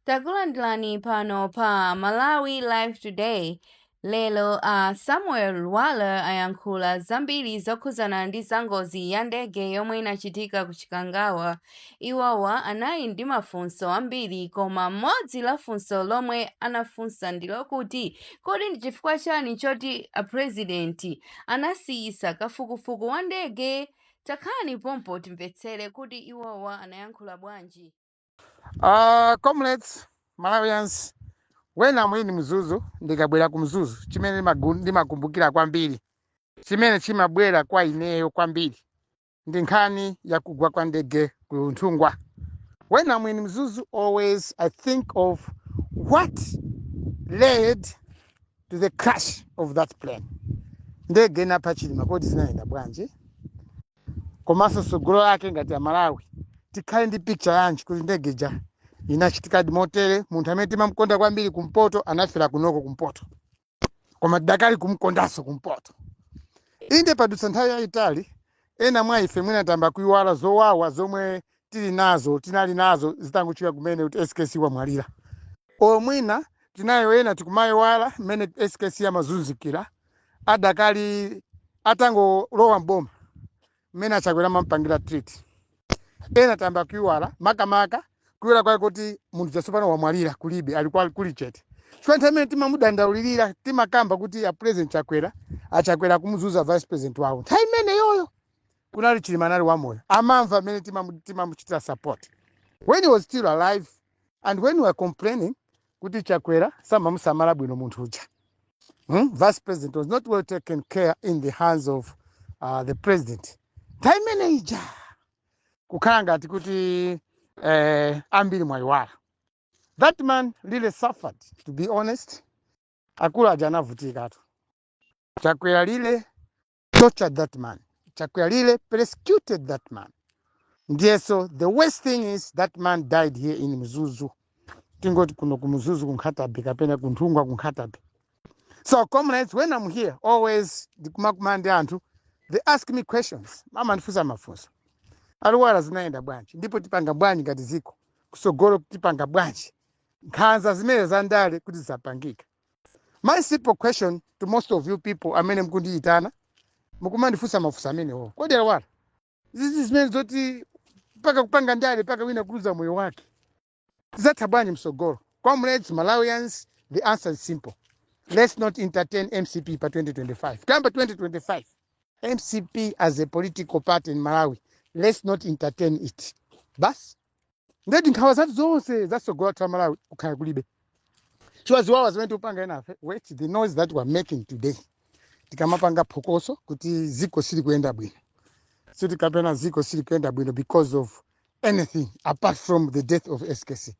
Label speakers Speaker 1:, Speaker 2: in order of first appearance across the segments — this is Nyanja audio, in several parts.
Speaker 1: Takulandirani pano pa Malawi Live Today. Lelo Samuel Lwala ayankhula zambiri zokhuzana ndi ngozi ya ndege yomwe inachitika ku Chikangawa. Iwowa anali ndi mafunso ambiri koma mmodzi la funso lomwe anafunsa ndi lokuti kodi ndi chifukwa chani choti President anasiyisa kafukufuku wa ndege. Takhani pompo timvetsere kuti iwowa anayankhula bwanji.
Speaker 2: Comrades, Malawians, when I'm in Mzuzu, ndikabwera ku Mzuzu, chimene ndimakumbukira kwambiri. Chimene chimabwera kwa ineyo kwambiri. Ndi nkhani ya kugwa kwa ndege ku Nthungwa. When I'm in Mzuzu, always I think of what led to the crash of that plane. Ndege inapachilima kodi zinaenda bwanji. Komanso sogolo yake ngati ya Malawi. Tikhale ndi picture yanji kuti ndege ija inachitika motere munthu amene timamkonda kwambiri kumpoto anafera kunoko kumpoto koma dakali kumkondanso kumpoto. Inde padutsa nthawi yayitali ena mwa ife mwina tamba kuiwala zowawa zomwe tinali nazo zitangochika kumene kuti SKC wamwalira. Mwina tinayo ena tikumayiwala mmene SKC amazunzikira adakali atangolowa mboma mmene achakwera mampangira treat. Ena tamba kuiwala makamaka kuwera kwa kuti munthu jasopano wamwalira kulibe alikuwa kuli chete. Chifukwa amene timamudandaulirira timakamba kuti ya president achakwera kumuzuza vice president wawo. Nthawi imene yoyo kunali Chilimanali wamoyo amamva amene timamuchitira support when he was still alive, and when we were complaining kuti Chakwera samamusamala bwino munthu uja. Vice president was not well taken care in the hands of the president. Nthawi imene ija kukhala ngati kuti ambiri mwayiwala. That man really suffered, to be honest. Akulu aja anavutikatu. Chakwera lile tortured that man. Chakwera lile persecuted that man. Ndiye so the worst thing is that man died here in Mzuzu. Tingoti kuno kumzuzu kunkhatabe kapena kunthungwa kunkhatabe. So comrades, when I'm here, always ndikumakumande anthu, they ask me questions. Mama ndifusa mafunso. Aluwala zinaenda bwanji. Ndipo tipanga bwanji ngati ziko. Kusogolo tipanga bwanji. Nkhanza zimene zandale kuti zapangika. My simple question to most of you people amene mkundiitana mukumandifusa mafusa amenewo. Kodi aluwala? Zizi zimene zoti paka kupanga ndale paka wina kuuza moyo wake. Zatha bwanji msogolo. Comrades, Malawians, the answer is simple. Let's not entertain MCP pa 2025. Kamba 2025. MCP as a political party in Malawi. Let's not entertain it. Bas? Ndeti nkhawa zatu zonse zasogolo ta Malawi ukhala kulibe. Chiwaziwawa zimene upanga enafe. Wait, the noise that we're making today. Tikamapanga phokoso kuti ziko sili kuenda bwino. So tikapena ziko sili kuenda bwino because of anything apart from the death of SKC.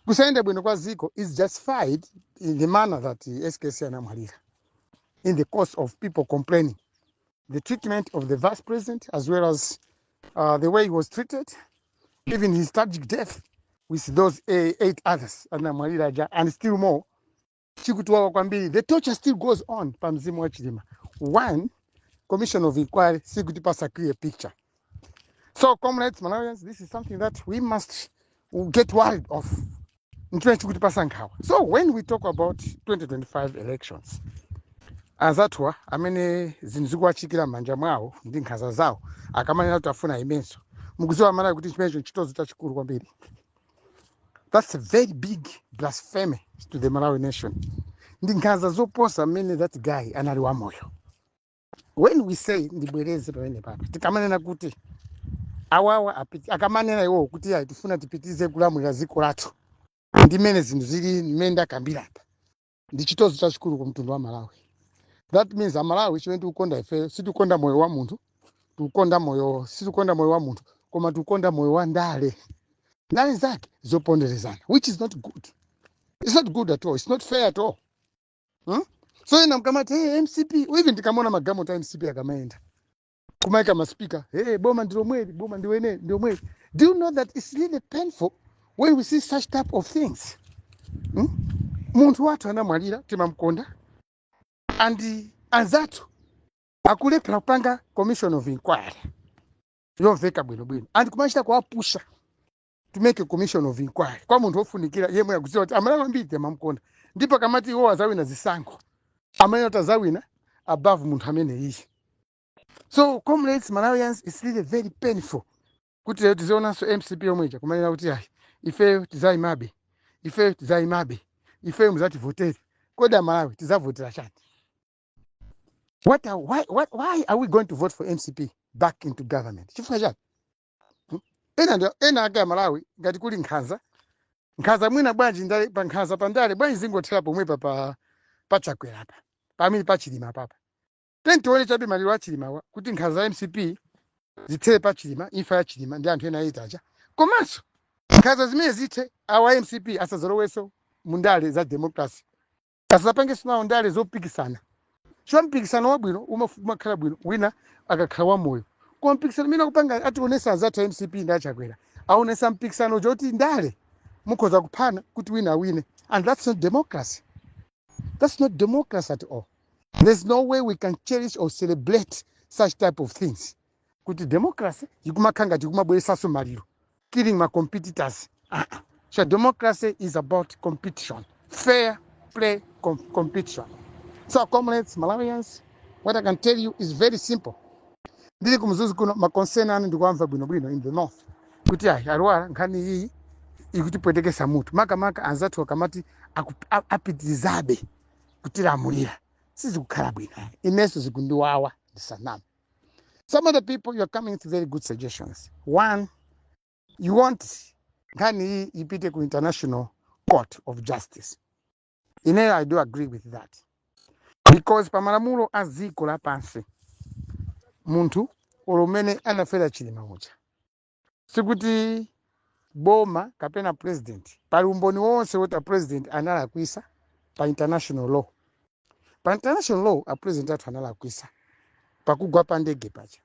Speaker 2: Kusaenda bwino kwa ziko is justified in the manner that SKC anamwalira. In the course of people complaining. The treatment of the vice president as well as the way he was treated, even his tragic death with those 8 others and still more. The torture still goes on. One commission of inquiry sikutipasa clear picture. So comrades, Malawians, this is something that we must get worried of. So when we talk about 2025 elections, azatwa amene zinzikuwachikira manja mwawo ndi nkhanza zawo akamanena kuti afuna imenso mukuziwa Malawi kuti chimenecho chitozi chachikulu kwambiri. That's a very big blasphemy to the Malawi nation. Ndi nkhanza zoposa amene that guy anali wamoyo. When we say ndibwereze pamene pano tikamanena kuti awawa akamanena iwo kuti ayi tifuna tipitize kulamulira ziko lathu ndi mene zinthu zili mmene ndakambirapa ndi chitozi chachikulu ku mtundu wa Malawi. That means Malawi chimene tikukonda ife sitikukonda moyo wa munthu, sitikukonda moyo wa munthu koma tikukonda moyo wa ndale. Ndale zake zoponderezana, which is not good. It's not good at all. It's not fair at all. So ina mkamati MCP, even tikamona magamo ta MCP akamaenda kumaika maspika, boma ndilo mweli, boma ndiwene ndio mweli. Do you know that it's really painful when we see such type of things? Munthu wathu anamwalira timamkonda and anzatu akulephera kupanga commission of inquiry yomveka bwinobwino and kumachita kuwapusha to make a commission of inquiry kwa munthu ofunikira yemwe akudziwa kuti amalawi ambiri amamkonda ndipo kamati iwo azawina zisankho amene atazawina above munthu amene iye. So comrades Malawians, it's really very painful kuti lero tizionanso MCP yomweja kumanena kuti ayi ifeyo tizayimabe, ifeyo tizayimabe, ifeyo muzativotere. Kodi Malawi tizavotera chani? Why are we going to vote for MCP back into government? Chifukwa chani? Ena aka Malawi ngati kuli nkhanza mwina bwanji ndale pa nkhanza pandale bwanji zingothera pomwe pa Chakwera apa pamene pa Chilima papa. Tione chabe maliro a Chilima kuti nkhanza za MCP zithere pa Chilima, imfa ya Chilima ndi anthu ena aitacha. Komanso nkhanza zimene zithe awa MCP asazoloweso mundale za democracy. Asapangenso nawo ndale zopikisana. Mpikisano wabwino umakhala bwino wina akakhala wamoyo. Kwa mpikisano mina kupanga ationesa azatha MCP ndi Chakwera. Aonesa mpikisano joti ndale mukhoza kuphana kuti wina wine. And that's not democracy. That's not democracy at all. There's no way we can cherish or celebrate such type of things. Kuti democracy yikumakhanga tikumabweresaso maliro, killing my competitors. So democracy is about competition, fair play competition. So comrades Malawians, what I can tell you is very simple. Ndili kumzuzu kuno makonsena anu ndikuamva bwino in the north kuti ayi alwala nkhani iyi ikutipwetekesa mutu maka anzathu akamati apitirizabe kutilamulira sizikukhala bwino inenso zikundiwawa ndisanama. Some of the people, you're coming to very good suggestions. One, you want nkhani ipite ku International Court of Justice. Ineyo I do agree with that. Because pamalamulo aziko la pansi munthu olumene anafera Chilima uja sikuti boma kapena president pali umboni wonse woti president analakwisa pa international law. Pa international law a president athu analakwisa pakugwa pa ndege pacha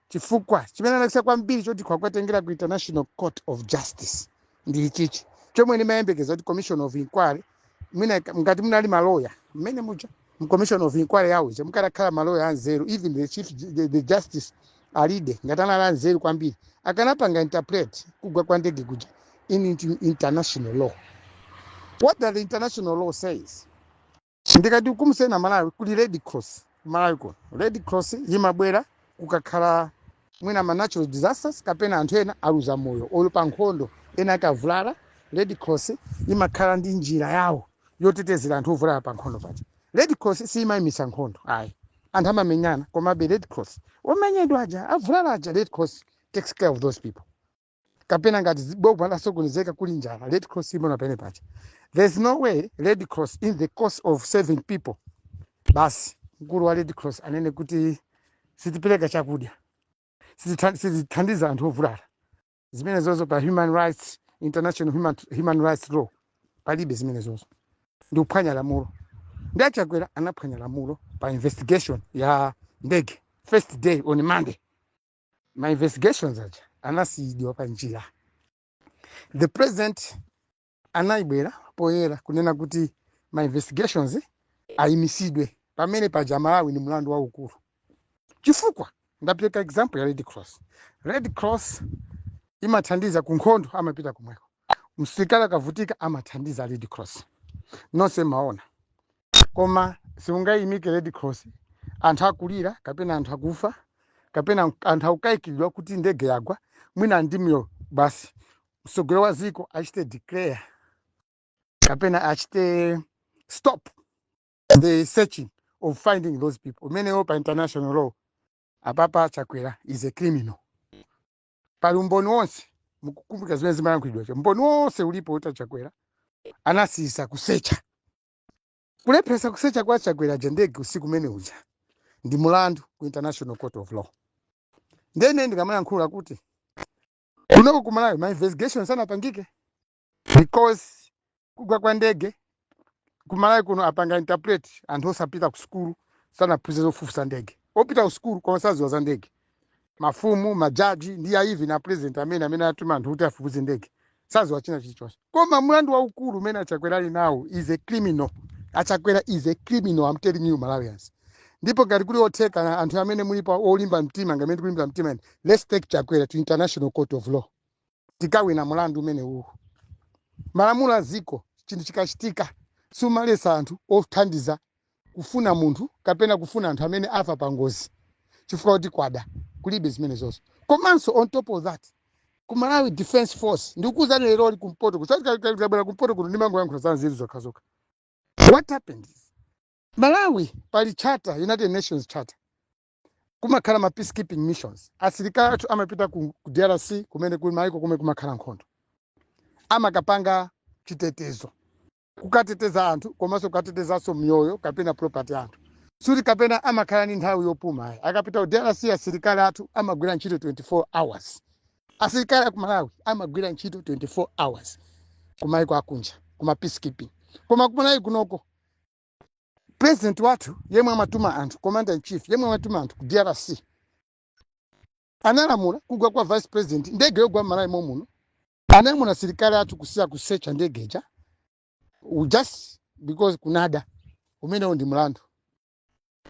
Speaker 2: chifukwa chimene anakisa kwambiri choti kwakwatengera ku International Court of Justice ndi ichichi chomwe ndimayembekeza kuti commission of inquiry mina ngati munali maloya mmene muja commission of inquiry yawo mukadakhala maloya anzeru, even the justice alide ngati anali anzeru kwambiri akanapanga interpret kugwa kwa ndege kuja in international law. What does the international law says? Ndikati kumusena Malawi kuli Red Cross Malawi ko Red Cross yimabwera kukakhala mwina ma natural disasters kapena anthu ena aluza moyo olupa nkhondo ena akavulala. Red Cross imakhala ndi njira yawo yotetezera anthu ovulala pa nkhondo pacha. Red Cross simayimisa nkhondo ayi anthu amamenyana komabe Red Cross wamenyedwa aja avulala aja Red Cross takes care of those people. Kapena ngati boma lasokonezeka kuli njala Red Cross imona pene pacha. There's no way Red Cross in the course of saving people basi mkulu wa Red Cross anene kuti sitipeleka chakudya sitithandiza anthu ovulala. Zimene zozo pa human rights, international human rights law palibe zimene zozo ndi kuphwanya lamulo. Ndi Chakwera anaphwanya lamulo pa investigation ya ndege first day on Monday. My investigations aja anasiyidwa pa njira. The president anaibwera poyera kunena kuti my investigations ayimisidwe pamene paja Malawi ni mlandu waukulu. Chifukwa ndapeka example ya Red Cross. Red Cross imathandiza ku nkhondo amapita kumweko. Msilikali akavutika amathandiza Red Cross. Nonse maona. Koma siungayimike Red Cross anthu akulira kapena anthu akufa kapena anthu akukayikidwa kuti ndege yagwa mwina ndimyo basi msogolo wa ziko achite declare kapena achite stop the searching of finding those people. Umene opa international law apapa Chakwera is a criminal. Pali umboni wonse mukukumbuka zimene zimayankhulidwa mboni wonse ulipo uta Chakwera anasisa kusecha kulepesa kusecha kwa Chakwera ndege usiku mene uja ndi mulandu ku International Court of Law. Ndene ndikamayankhula kuti kunoko ku Malawi my investigation sanapangike because kugwa kwa ndege ku Malawi kuno apanga interpret anthu osapita ku skulu sanaphunzira zofufuza ndege opita ku skulu koma saziwa za ndege. Mafumu majaji ndi even na president amene atuma anthu kuti afufuze ndege saziwa china chilichonse. Koma mulandu waukulu umene Chakwera ali nawo is a criminal. Chakwera is a criminal, I'm telling you Malawians. Ndipo ngati kuli otheka anthu amene mulipo olimba mtima ngamene kulimba mtima, let's take Chakwera to International Court of Law. tikawina mulandu umene uwu. Malamulo aziko chinthu chikachitika sumalesa anthu othandiza kufuna munthu kapena kufuna anthu amene afa pa ngozi chifukwa kuti kwada kulibe zimene zonse. Komanso on top of that ku Malawi Defense Force ndikukuwuzani lero ali kumpoto kusabwera kumpoto kuti ndimangoyankhula za nzeru zokhazokha. What happened is Malawi pali charter, United Nations charter, kumakhala ma peacekeeping missions. Asilikali athu amapita ku DRC kumene kuli maiko kumene kumakhala nkhondo, amakapanga chitetezo kukateteza anthu komanso kukatetezanso myoyo kapena property anthu. Suti kapena amakhala ni nthawi yopuma ayi. Akapita ku DRC asilikali athu amagwira ntchito 24 hours. Asilikali aku Malawi amagwira ntchito 24 hours kumaiko akunja kuma peacekeeping. Koma kumalawi kunoko president wathu yemwe amatuma anthu, commander in chief yemwe amatuma anthu ku DRC analamula kugwa kwa vice president ndege yogwa Malawi muno, anayamuna asilikali athu kusiya kusecha ndegeja just because kunada umene ndi mlandu.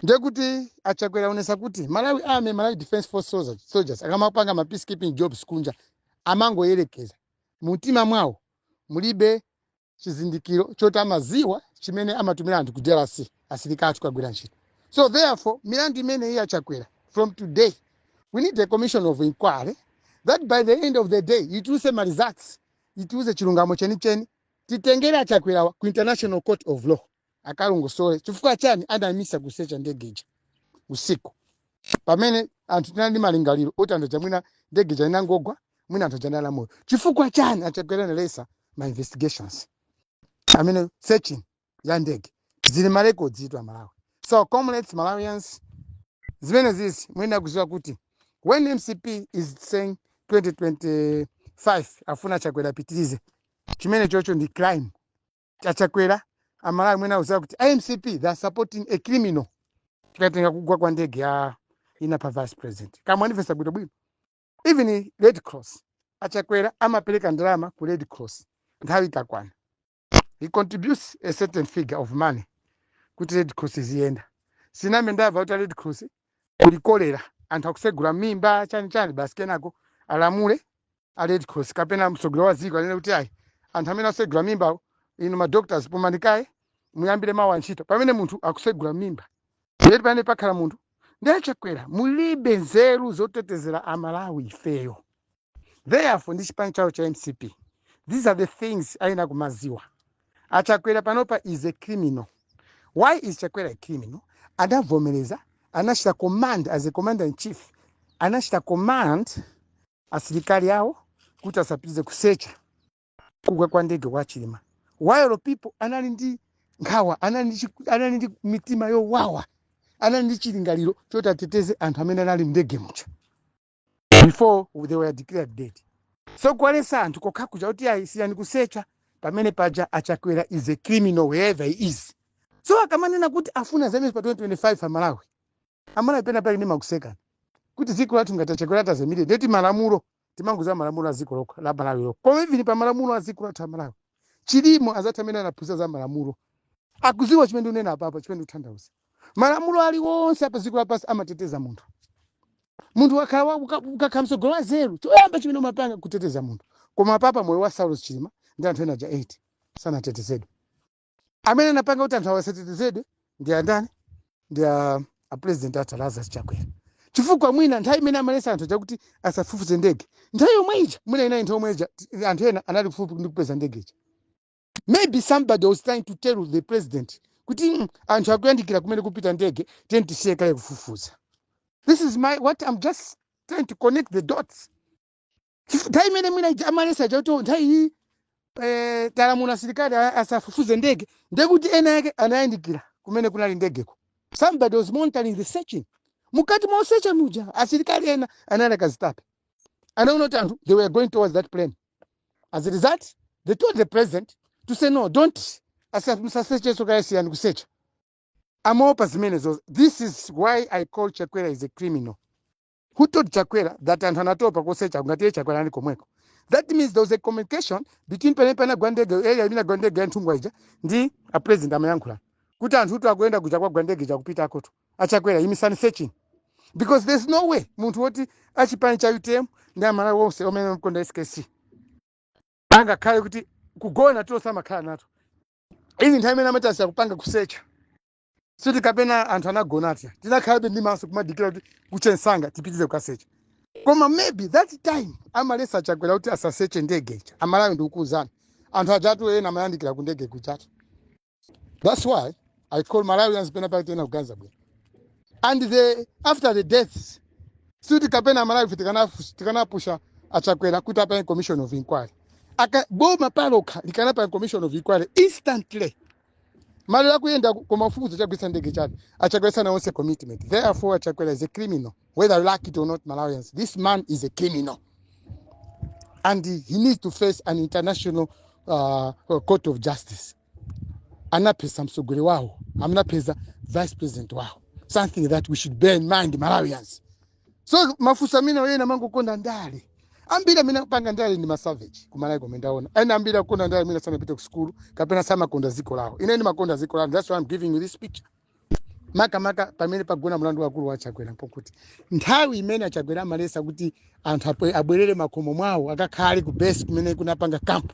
Speaker 2: Ndekuti achakwera onesa kuti Malawi Army, Malawi Defense Force soldiers akamapanga ma peacekeeping jobs kunja amangoyerekeza mutima mwawo mulibe chizindikiro choti amaziwa chimene amatumira anthu ku DRC asilikali athu kagwira ntchito. So therefore milandu imene iyi achakwera, from today we need a commission of inquiry that by the end of the day itiuse ma results, itiuse chilungamo chenicheni, titengere achakwera ku International Court of Law akalongosole chifukwa chani adamisa kusecha ndegeja usiku pamene anthu tinali malingaliro oti anthu chamwina ndegeja inangogwa mwina anthu chanala moyo. Chifukwa chani achakwera nelesa ma investigations amene searching ya ndege zili ma records itu Malawi. So comrades Malawians, zimene zizi mwina kuziwa kuti when MCP is saying 2025 afuna achakwera pitirize, chimene chocho ndi crime. Achakwera Amalawi mwina uziwa kuti MCP they are supporting a criminal. Tikatenga kugwa kwa ndege ya ina pa vice president kama manifesta bwino bwino. Even Red Cross achakwera amapeleka ndalama ku Red Cross nthawi ikakwana. He contributes a certain figure of money kuti Red Cross ziyenda. Sinambe ndava kuti Red Cross kulikolera anthu akusegula mimba chani basi kenako alamule a Red Cross kapena msogolo wa ziko anene kuti ayi anthu amene asegula mimba ino ma doctors pomanikaye muyambire mawa ntchito pamene munthu akusegula mimba. Ndeti pamene pakhala munthu ndi achakwera mulibe nzeru zotetezera Amalawi ifeyo. Therefore ndi chipani chawo cha MCP, these are the things aina kumaziwa. Achakwera panopa is a criminal. Why is Chakwera a criminal? Adavomereza, anashita command as a commander in chief, anashita command asilikali yao kuti asapirize kusecha kugwa kwa ndege wa Chilima. While people anali ndi nkhawa, anali ndi mitima yowawa, anali ndi chilingaliro choti ateteze anthu amene anali mndege mucha before they were declared dead. So kwalesa anthu kokhakuja kuti ayisiyani kusecha pamene paja Achakwera is a criminal wherever he is. So akamanena kuti afuna zemezi pa 2025 Amalawi. Amalawi pena pali nima kuseka. Kuti ziko lathu ngati Achakwera tazemire ndeti malamulo timanguza malamulo a ziko lokho la Malawi lokho. Koma even pa malamulo a ziko lathu Amalawi. Chilimo azatamene anaphunzira za malamulo. Akuziwa chimene unena apa chimene uthandauza. Malamulo ali wonse apa ziko lapasi amateteza munthu. Munthu wakhala ukakhamsogolo wa zero. Choyamba chimene umapanga kuteteza munthu. Koma papa moyo wa Saulos Chilima ndi anthu ena ja 8 sana tetezedwe. Amene anapanga kuti anthu awatetezedwe ndi andani? Ndi a president athu Lazarus Chakwera. Chifukwa mwina nthawi imene amalesa anthu chakuti asafufuze ndege. Nthawi yomweja mwina ina nthawi yomweja anthu ena anali kufupi ndi kupeza ndegeja. Maybe somebody was trying to tell the president kuti anthu akuyandikira kumene kupita ndege tentisiye kale kufufuza. This is what I'm just trying to connect the dots. Nthawi imene mwina amalesa chakuti nthawi hii talamuna asilikali asafufuze ndege ndekuti ena yake anayandikira kumene kunali ndegeko. Somebody was monitoring the searching. Mukati mwa search muja asilikali ena anali kazitape. Anaona kuti anthu they were going towards that plane. As a result, they told the president to say no, don't search so guys and search. Amopa zimene zozo. This is why I call Chakwera is a criminal. Who told Chakwera that anthu anatopa ko search ngati Chakwera ali komweko? That means there was a communication between Penepana Gwandege area ina Gwandege ntungwa ija ndi a president amayankhula. Kuti anthu tu agoenda kuja kwa Gwandege ja kupita akoto. Achakwera imisani searching. Because there's no way muntu woti achipani cha UTM ndi Amalawi wonse omene mkonda SKC. anga kale kuti kugona tosama khala nato izi nthawi imene amatasa kupanga kusecha siti kapena anthu anagonati tinakhalabe ndi maso kumadikira kuti kuchensanga tipitize kukasecha koma maybe that time amalesa achakwera kuti asaseche ndege icha amalawi ndi kukuuzana anthu ajatu ena amayandikira ku ndege kuchatu. That's why I call Malawians pena pake tena kuganza bwe. And after the deaths siti kapena Malawi tikana pusha achakwera kuti apane commission of inquiry aka boma paloka likanapa commission of inquiry instantly malala kuyenda kumafuzo chagwisa ndege chati achakwesa na onse commitment. Therefore achakwera is a criminal whether you like it or not. Malawians, this man is a criminal and he needs to face an international court of justice. Anapesa msogole wao amnapesa vice president wao, something that we should bear in mind, Malawians. So mafusa mina wena mangu konda ndale ambira mina kupanga ndale ni masavage kumalawi komendaona ena ambira konda ndale mina sana pita kuskulu kapena sama konda ziko lao ine ni makonda ziko lao. That's why I'm giving you this picture. Maka pamene pagona mulandu wakulu wa Chakwera mpokuti nthawi imene Chakwera amalesa kuti anthu abwerere makomo mwawo akakhale ku base kumene kunapanga camp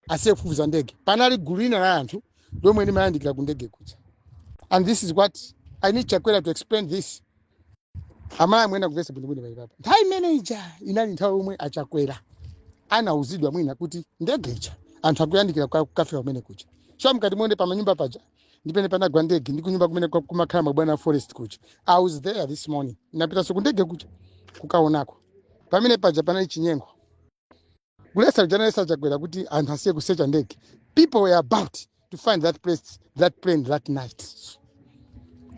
Speaker 2: asefuza ndege panali gulina la anthu lomwe limayandikira ku ndege kucha. And this is what I need Chakwera to explain this. Amala mwenda kuvesa bwinobwino baibaba nthawi imene ija inali nthawi omwe Achakwera anauzidwa mwina kuti ndege icha anthu akuyandikira kukafika kumene kucha. So mkati mwende pamanyumba paja ndipene panagwa ndege ndi kunyumba kumene kumakhala mabwana forest kucha. I was there this morning. Napita so kundege kucha kukaonako pamene paja panali chinyengo kulesa journalist Chakwera kuti anthu asiye kusecha ndege. People were about to find that plane that night,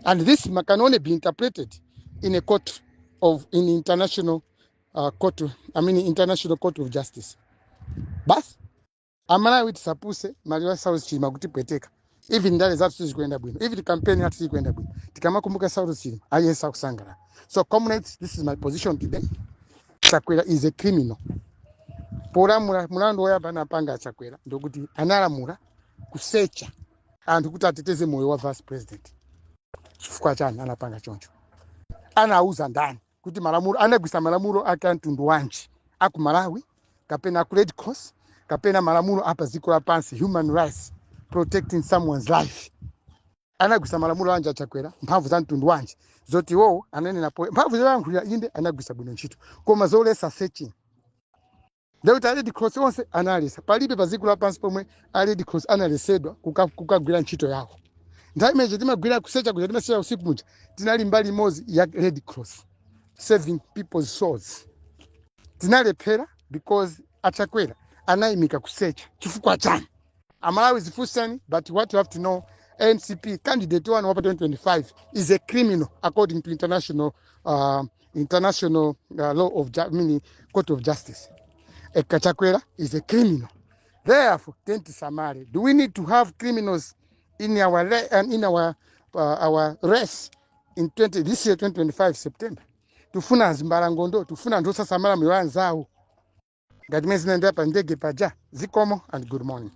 Speaker 2: and this can only be interpreted in a court of international court of justice. But amala witi sapuse maliwa South Chilima kuti pweteka even ndale zatu sizikuenda bwino, even the campaign yatu sizikuenda bwino, tikamakumbuka South Chilima ayesa kusangala. So comrades, this is my position today. Chakwera is a criminal. Pora mulandu woyamba anapanga Chakwera ndokuti analamula kusecha anthu kuti ateteze moyo wa vice president. Chifukwa chani anapanga choncho? Anauza ndani kuti malamulo anagwisa malamulo aka mtundu wanji aku Malawi kapena aku Red Cross kapena malamulo apa ziko la pansi human rights protecting someone's life. Anagwisa malamulo anja Chakwera mphamvu za mtundu wanji zoti wo anene napo mphamvu za yankhulira inde anagwisa bwino ntchito koma zolesa searching. Deuta Red Cross onse analisa palibe paziko la pansi pomwe Red Cross analesedwa kukagwira ntchito yawo. Nthawi imene timagwira kusecha kuja timasecha usiku muja tinali mbali imodzi ya Red Cross saving people's souls. Tinalephera because Achakwera anayimika kusecha chifukwa chani. Amalawi zifusani, but what you have to know, NCP candidate one over 2025 is a criminal according to international law of court of justice. Chakwera is a criminal. Therefore, tenti samare. Do we need to have criminals in our race in this year 2025 September? Tufuna zimbalangondo, tufuna ndosa samara miwanzao. Ngati mezi nenda pa ndege paja. Zikomo and good morning.